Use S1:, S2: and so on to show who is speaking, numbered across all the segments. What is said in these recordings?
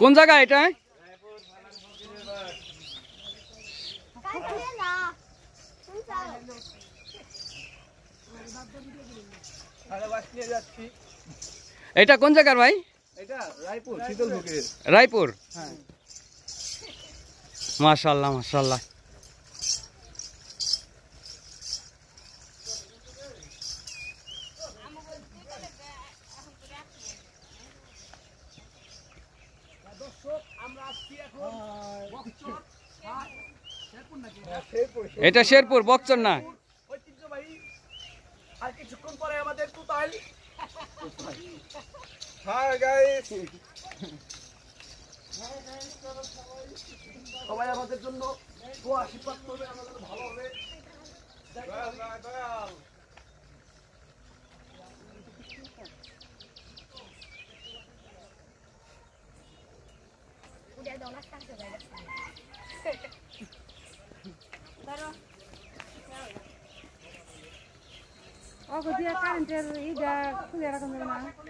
S1: কোন জায়গা এটা? এটা কোন জায়গার ভাই?
S2: এটা রায়পুর, শীতল ফকিরের।
S1: রায়পুর।
S2: হ্যাঁ।
S1: মাশাআল্লাহ মাশাআল্লাহ। এটা শেরপুর, বকচর না?
S2: ঐতিহ্যবাহী। আর কিছুক্ষণ পরে আমাদের তুতাইল। হাই গাইস, সবাই আমাদের জন্য দোয়া আশীর্বাদ করবে, আমাদের ভালো হবে।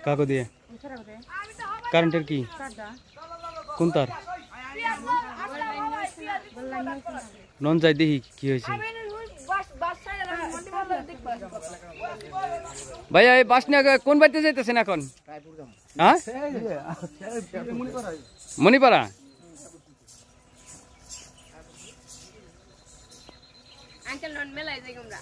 S1: কাগো দিয়ে কারেন্টের কি কোন তার নন যাই দেখি কি হয়েছে। ভাইয়া এই বাস নিয়ে কোন বাড়িতে যাইতেছেন এখন? হ্যাঁ, মণিপাড়া।
S3: আঙ্কেল নন মেলায় যাই আমরা